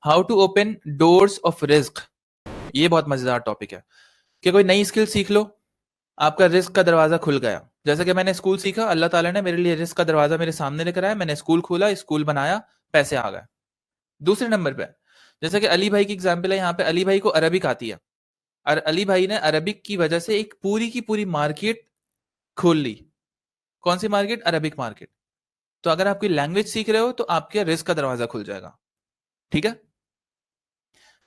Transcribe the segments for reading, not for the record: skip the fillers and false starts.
How to open doors of risk. ये बहुत मजेदार टॉपिक है कि कोई नई स्किल सीख लो, आपका रिस्क का दरवाजा खुल गया. जैसे कि मैंने स्कूल सीखा, अल्लाह ताला ने मेरे लिए रिस्क का दरवाजा मेरे सामने लेकर आया, मैंने स्कूल खोला, स्कूल बनाया, पैसे आ गए. दूसरे नंबर पे जैसे कि अली भाई की एग्जाम्पल है, यहाँ पे अली भाई को अरबिक आती है और अली भाई ने अरबिक की वजह से एक पूरी की पूरी मार्केट खोल ली. कौन सी मार्केट? Arabic market. तो अगर आप कोई लैंग्वेज सीख रहे हो तो आपके रिस्क का दरवाजा खुल जाएगा. ठीक है.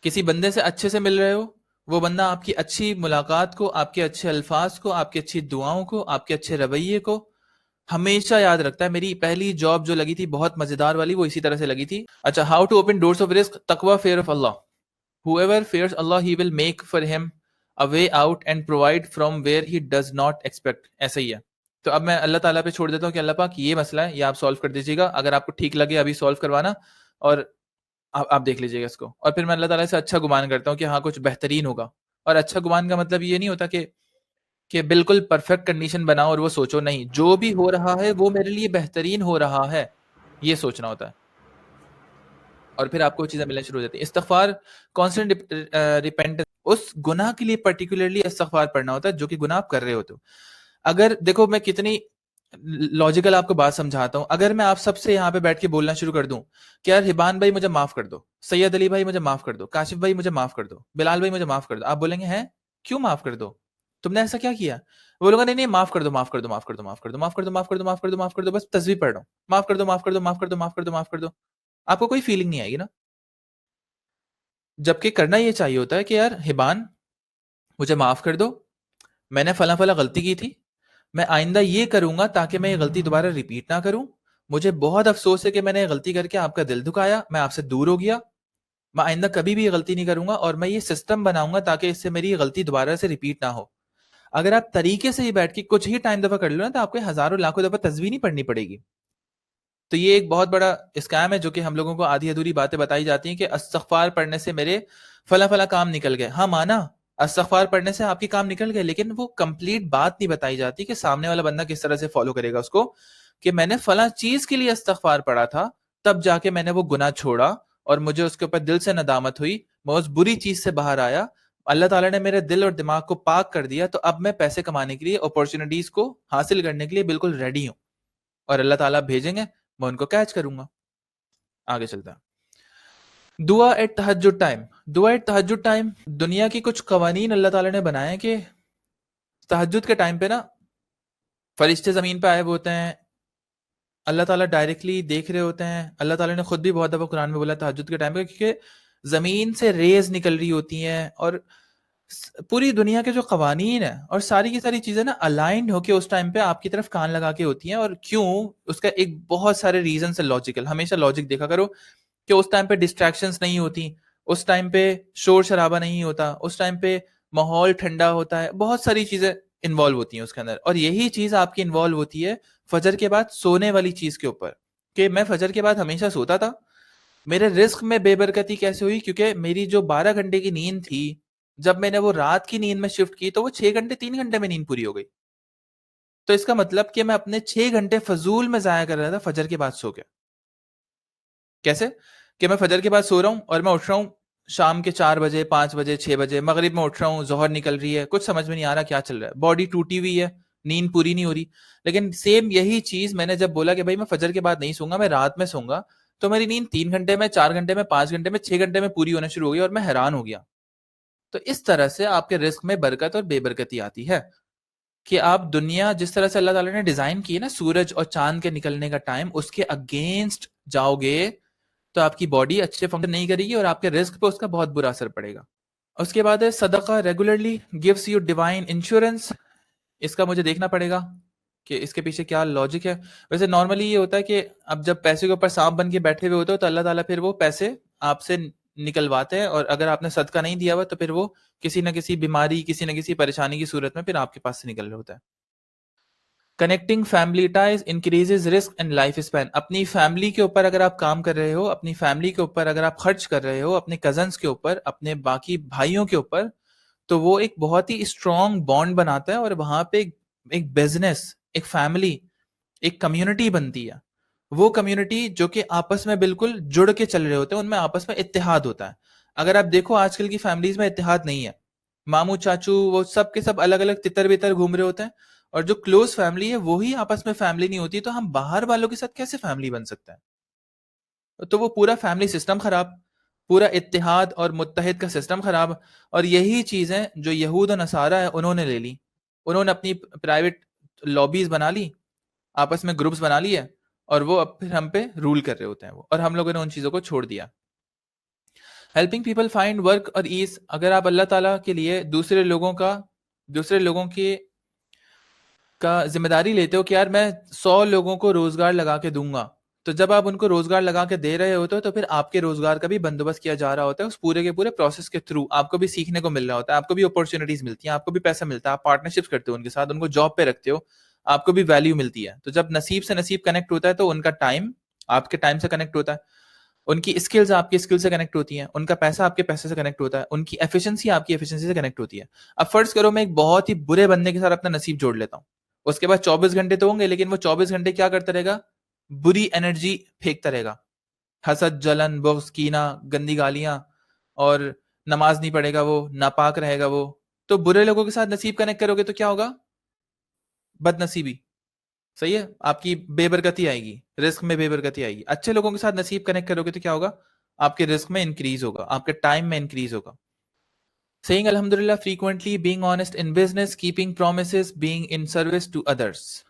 किसी बंदे से अच्छे से मिल रहे हो, वो बंदा आपकी अच्छी मुलाकात को, आपके अच्छे अल्फाज को, आपकी अच्छी दुआओं को, आपके अच्छे रवैये को हमेशा याद रखता है. मेरी पहली जॉब जो लगी थी बहुत मजेदार वाली, वो इसी तरह से लगी थी. अच्छा, how to open doors of risk. तकवा, fear of Allah. Whoever fears Allah, he will make for him a way out and provide from where he does not expect. ऐसा ही है. तो अब मैं अल्लाह ताला पे छोड़ देता हूँ कि अल्लाह पाक ये मसला है, ये आप सॉल्व कर दीजिएगा. अगर आपको ठीक लगे अभी सॉल्व करवाना, और आप देख लीजिएगा इसको. और फिर मैं अल्लाह ताला से अच्छा गुमान करता हूँ कि हाँ कुछ बेहतरीन होगा. और अच्छा गुमान का मतलब ये नहीं होता कि बिल्कुल परफेक्ट कंडीशन बनाओ और वो सोचो, नहीं, जो भी हो रहा है वो मेरे लिए बेहतरीन हो रहा है, ये सोचना होता है. और फिर आपको चीजें मिलना शुरू हो जाती है. इस्तिग़फ़ार, कॉन्स्टेंट रिपेंटेंस, उस गुनाह के लिए पर्टिकुलरली इस्तिग़फ़ार पढ़ना होता है जो कि गुनाह आप कर रहे होते हो. अगर देखो मैं कितनी लॉजिकल आपको बात समझाता हूं. अगर मैं आप सबसे यहाँ पे बैठ के बोलना शुरू कर दूं कि यार हिबान भाई मुझे माफ कर दो, सैयद अली भाई मुझे माफ कर दो, काशिफ भाई मुझे माफ कर दो, बिलाल भाई मुझे माफ कर दो, आप बोलेंगे हैं क्यों माफ कर दो, तुमने ऐसा क्या किया? बोलूंगा नहीं नहीं, माफ कर दो, माफ कर दो, माफ कर दो, माफ कर दो, माफ कर दो, माफ कर दो, माफ कर दो, माफ कर दो, बस तस्वीर पढ़ रहा हूँ, माफ कर दो, माफ कर दो, माफ कर दो, माफ कर दो, माफ कर दो. आपको कोई फीलिंग नहीं आएगी ना. जबकि करना ये चाहिए होता है कि यार हिबान मुझे माफ कर दो, मैंने फला फला गलती की थी, मैं आइंदा ये करूंगा ताकि मैं ये गलती दोबारा रिपीट ना करूं. मुझे बहुत अफसोस है कि मैंने ये गलती करके आपका दिल दुखाया, मैं आपसे दूर हो गया, मैं आइंदा कभी भी ये गलती नहीं करूंगा और मैं ये सिस्टम बनाऊंगा ताकि इससे मेरी ये गलती दोबारा से रिपीट ना हो. अगर आप तरीके से ही बैठ के कुछ ही टाइम दफा कर लो ना, तो आपको हजारों लाखों दफा तस्वीर नहीं पढ़नी पड़ेगी. तो ये एक बहुत बड़ा स्कैम है जो कि हम लोगों को आधी अधूरी बातें बताई जाती हैं कि इस्तिग़फ़ार पढ़ने से मेरे फला फला काम निकल गए. हाँ माना, इस्तिग़फ़ार पढ़ने से आपके काम निकल गए, लेकिन वो कंप्लीट बात नहीं बताई जाती कि सामने वाला बंदा किस तरह से फॉलो करेगा उसको, कि मैंने फला चीज के लिए इस्तिग़फ़ार पढ़ा था, तब जाके मैंने वो गुनाह छोड़ा और मुझे उसके ऊपर दिल से नदामत हुई, मैं उस बुरी चीज से बाहर आया, अल्लाह ताला ने मेरे दिल और दिमाग को पाक कर दिया, तो अब मैं पैसे कमाने के लिए, अपॉर्चुनिटीज को हासिल करने के लिए बिल्कुल रेडी हूं और अल्लाह ताला भेजेंगे, मैं उनको कैच करूंगा. आगे चलता है. दुआ एट तहज्जुद टाइम. दुआ एट तहज्जुद टाइम, दुनिया की कुछ कवानीन अल्लाह ताला ने बनाए कि तहज्जुद के टाइम पे ना फरिश्ते जमीन पे आए हुए होते हैं, अल्लाह ताला डायरेक्टली देख रहे होते हैं. अल्लाह ताला ने खुद भी बहुत दफा कुरान में बोला तहज्जुद के टाइम पे, क्योंकि जमीन से रेज निकल रही होती हैं और पूरी दुनिया के जो कवानीन है और सारी की सारी चीजें ना अलाइंड होके उस टाइम पे आपकी तरफ कान लगा के होती हैं. और क्यों? उसका एक बहुत सारे रीजन है लॉजिकल. हमेशा लॉजिक देखा करो कि उस टाइम पे डिस्ट्रैक्शंस नहीं होती, उस टाइम पे शोर शराबा नहीं होता, उस टाइम पे माहौल ठंडा होता है, बहुत सारी चीजें इन्वॉल्व होती हैं उसके अंदर. और यही चीज आपकी इन्वॉल्व होती है फजर के बाद सोने वाली चीज के ऊपर, कि मैं फजर के बाद हमेशा सोता था, मेरे रिस्क में बेबरकती कैसे हुई? क्योंकि मेरी जो 12 घंटे की नींद थी, जब मैंने वो रात की नींद में शिफ्ट की तो वो 6 घंटे 3 घंटे में नींद पूरी हो गई. तो इसका मतलब कि मैं अपने 6 घंटे फजूल में जाया कर रहा था फजर के बाद सो के. कैसे? कि मैं फजर के बाद सो रहा हूं और मैं उठ रहा हूं शाम के 4 बजे, 5 बजे, 6 बजे, मगरिब में उठ रहा हूं, जोहर निकल रही है, कुछ समझ में नहीं आ रहा क्या चल रहा है, बॉडी टूटी हुई है, नींद पूरी नहीं हो रही. लेकिन सेम यही चीज मैंने जब बोला कि भाई मैं फजर के बाद नहीं सोऊंगा, मैं रात में सोऊंगा, तो मेरी नींद 3 घंटे में, 4 घंटे में, 5 घंटे में, 6 घंटे में पूरी होना शुरू हो गई और मैं हैरान हो गया. तो इस तरह से आपके रिस्क में बरकत और बेबरकती आती है कि आप दुनिया जिस तरह से अल्लाह ताला ने डिजाइन की है ना, सूरज और चांद के निकलने का टाइम, उसके अगेंस्ट जाओगे तो आपकी बॉडी अच्छे फंक्शन नहीं करेगी और आपके रिस्क पे उसका बहुत बुरा असर पड़ेगा. उसके बाद है सदका regularly gives you divine insurance. इसका मुझे देखना पड़ेगा कि इसके पीछे क्या लॉजिक है. वैसे नॉर्मली ये होता है कि अब जब पैसे के ऊपर सांप बन के बैठे हुए होते हो तो अल्लाह ताला फिर वो पैसे आपसे निकलवाते हैं, और अगर आपने सदका नहीं दिया हुआ तो फिर वो किसी ना किसी बीमारी, किसी ना किसी परेशानी की सूरत में फिर आपके पास से निकल रहा होता है. Connecting family ties increases risk and life span. अपनी फैमिली के ऊपर अगर आप काम कर रहे हो, अपनी फैमिली के ऊपर अगर आप खर्च कर रहे हो, अपने कजन्स के ऊपर, अपने बाकी भाइयों के ऊपर, तो वो एक बहुत ही स्ट्रॉन्ग बॉन्ड बनाता है और वहां पे एक बिजनेस, एक फैमिली, एक कम्युनिटी बनती है. وہ کمیونٹی جو کہ آپس میں بالکل جڑ کے چل رہے ہوتے ہیں، ان میں آپس میں اتحاد ہوتا ہے. اگر آپ دیکھو آج کل کی فیملیز میں اتحاد نہیں ہے، ماموں چاچو وہ سب کے سب الگ الگ تتر بتر گھوم رہے ہوتے ہیں، اور جو کلوز فیملی ہے وہی آپس میں فیملی نہیں ہوتی، تو ہم باہر والوں کے ساتھ کیسے فیملی بن سکتا ہے؟ تو وہ پورا فیملی سسٹم خراب، پورا اتحاد اور متحد کا سسٹم خراب. اور یہی چیزیں جو یہود و نصارہ ہے انہوں نے لے لی، انہوں نے اپنی پرائیویٹ لابیز بنا لی، آپس میں گروپس بنا لیے، اور وہ اب پھر ہم پہ رول کر رہے ہوتے ہیں وہ، اور ہم لوگوں نے ان چیزوں کو چھوڑ دیا. ہیلپنگ پیپل فائنڈ ورک اور ایز. اگر آپ اللہ تعالیٰ کے لیے دوسرے لوگوں کی کا ذمہ داری لیتے ہو کہ یار میں 100 لوگوں کو روزگار لگا کے دوں گا، تو جب آپ ان کو روزگار لگا کے دے رہے ہوتے ہو تو پھر آپ کے روزگار کا بھی بندوبست کیا جا رہا ہوتا ہے اس پورے کے پورے پروسیس کے تھرو. آپ کو بھی سیکھنے کو مل رہا ہوتا ہے، آپ کو بھی اپورچونیٹیز ملتی ہیں، آپ کو بھی پیسہ ملتا ہے، آپ پارٹنرشپس کرتے ہو ان کے ساتھ، ان کو جاب پہ رکھتے ہو، آپ کو بھی ویلیو ملتی ہے. تو جب نصیب سے نصیب کنیکٹ ہوتا ہے تو ان کا ٹائم آپ کے ٹائم سے کنیکٹ ہوتا ہے، ان کی اسکلز آپ کی اسکل سے کنیکٹ ہوتی ہیں، ان کا پیسہ آپ کے پیسے سے کنیکٹ ہوتا ہے، ان کی ایفیشنسی آپ کی ایفیشنسی سے کنیکٹ ہوتی ہے. اب فرض کرو میں ایک بہت ہی برے بندے کے ساتھ اپنا نصیب جوڑ لیتا ہوں، اس کے بعد 24 گھنٹے تو ہوں گے، لیکن وہ 24 گھنٹے کیا کرتا رہے گا؟ بری انرجی پھینکتا رہے گا، حسد، جلن، بغض، کینہ، گندی گالیاں، اور نماز نہیں پڑھے گا، وہ ناپاک رہے گا وہ. تو برے لوگوں کے ساتھ نصیب کنیکٹ کرو گے تو کیا ہوگا؟ بد نصیبی. صحیح ہے، آپ کی بے برکتی آئے گی، رزق میں بے برکتی آئے گی. اچھے لوگوں کے ساتھ نصیب کنیکٹ کرو گے تو کیا ہوگا؟ آپ کے رزق میں انکریز ہوگا، آپ کے ٹائم میں انکریز ہوگا. Saying Alhamdulillah frequently, being honest in business, keeping promises, being in service to others.